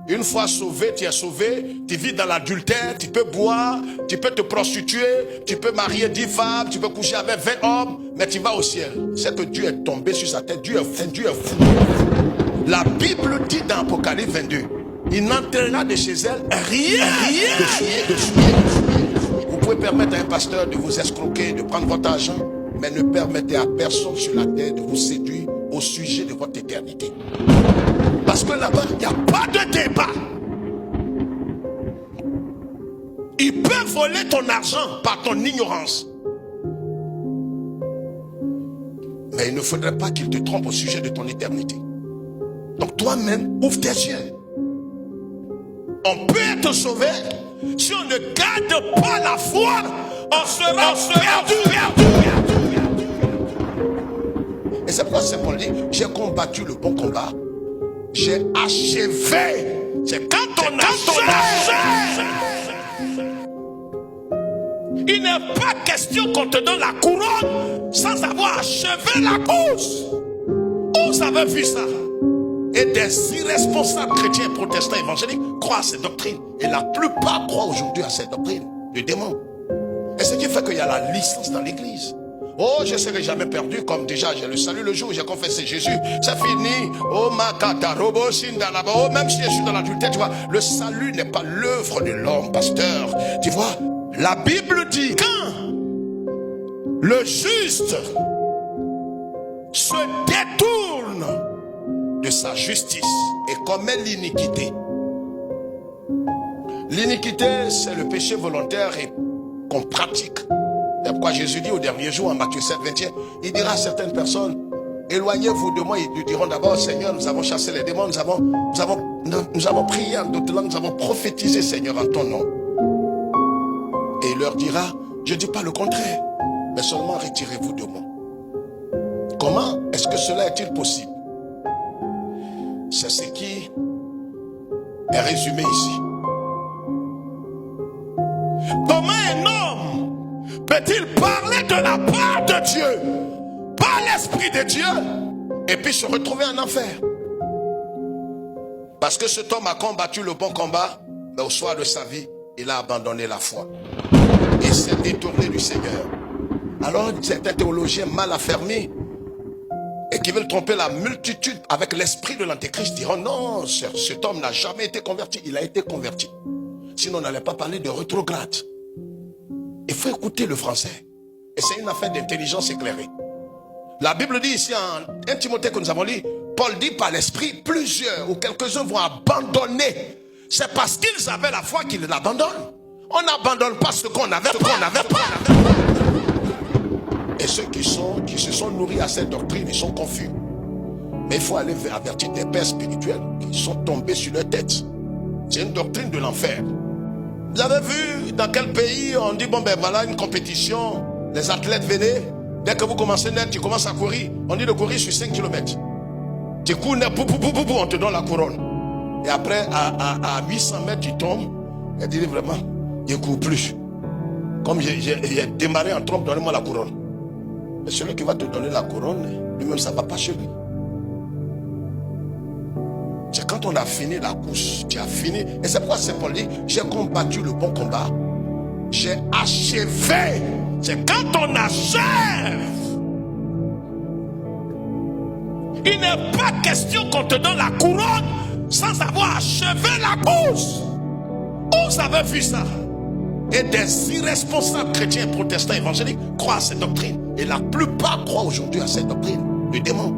Une fois sauvé, tu es sauvé, tu vis dans l'adultère, tu peux boire, tu peux te prostituer, tu peux marier 10 femmes, tu peux coucher avec 20 hommes, mais tu vas au ciel. C'est que Dieu est tombé sur sa tête, Dieu est fou. La Bible dit dans Apocalypse 22, il n'entraînera de chez elle rien de souillé. Vous pouvez permettre à un pasteur de vous escroquer, de prendre votre argent, mais ne permettez à personne sur la terre de vous séduire au sujet de votre éternité. Parce que là-bas, il n'y a pas de débat. Il peut voler ton argent par ton ignorance. Mais il ne faudrait pas qu'il te trompe au sujet de ton éternité. Donc toi-même, ouvre tes yeux. On peut être sauvé. Si on ne garde pas la foi, on sera perdu. Et c'est pourquoi Saint Paul dit, j'ai combattu le bon combat. J'ai achevé. C'est quand on achève. Il n'est pas question qu'on te donne la couronne sans avoir achevé la course. Où vous avez vu ça? Et des irresponsables chrétiens, protestants, évangéliques croient à ces doctrines. Et la plupart croient aujourd'hui à ces doctrines du démon. Et ce qui fait qu'il y a la licence dans l'église. Oh, je ne serai jamais perdu, comme déjà j'ai le salut le jour où j'ai confessé Jésus. C'est fini. Oh, oh, même si je suis dans l'adultère, tu vois, le salut n'est pas l'œuvre de l'homme, pasteur. Tu vois, la Bible dit quand le juste se détourne de sa justice et commet l'iniquité. L'iniquité, c'est le péché volontaire et qu'on pratique. C'est pourquoi Jésus dit au dernier jour, en Matthieu 7, 21, il dira à certaines personnes, éloignez-vous de moi. Ils lui diront d'abord, Seigneur, nous avons chassé les démons, nous avons prié en d'autres langues, nous avons prophétisé, Seigneur, en ton nom. Et il leur dira, je ne dis pas le contraire, mais seulement retirez-vous de moi. Comment est-ce que cela est-il possible? C'est ce qui est résumé ici. Comment un homme peut-il parler de la part de Dieu, par l'Esprit de Dieu, et puis se retrouver en enfer? Parce que cet homme a combattu le bon combat, mais au soir de sa vie, il a abandonné la foi. Il s'est détourné du Seigneur. Alors certains théologiens mal affermis et qui veulent tromper la multitude avec l'esprit de l'antéchrist diront non, cet homme n'a jamais été converti. Il a été converti. Sinon on n'allait pas parler de rétrograde. Il faut écouter le français. Et c'est une affaire d'intelligence éclairée. La Bible dit ici en 1 Timothée que nous avons lu, Paul dit par l'esprit, plusieurs ou quelques-uns vont abandonner. C'est parce qu'ils avaient la foi qu'ils l'abandonnent. On n'abandonne pas ce qu'on n'avait pas. Et ceux qui se sont nourris à cette doctrine, ils sont confus. Mais il faut aller avertir des pères spirituels qui sont tombés sur leur tête. C'est une doctrine de l'enfer. Vous avez vu dans quel pays on dit, bon ben voilà une compétition, les athlètes venaient, dès que vous commencez net, tu commences à courir. On dit de courir sur 5 km. Tu cours net, on te donne la couronne. Et après, à 800 mètres, tu tombes. Et tu dis vraiment, je ne cours plus. Comme j'ai démarré en trompe, donnez-moi la couronne. Mais celui qui va te donner la couronne, lui-même, ça ne va pas chez lui. C'est quand on a fini la course, tu as fini. Et c'est pourquoi Saint Paul dit, j'ai combattu le bon combat. J'ai achevé. C'est quand on achève. Il n'est pas question qu'on te donne la couronne sans avoir achevé la course. Où vous avez vu ça? Et des irresponsables chrétiens, protestants, évangéliques croient à cette doctrine. Et la plupart croient aujourd'hui à cette doctrine du démon.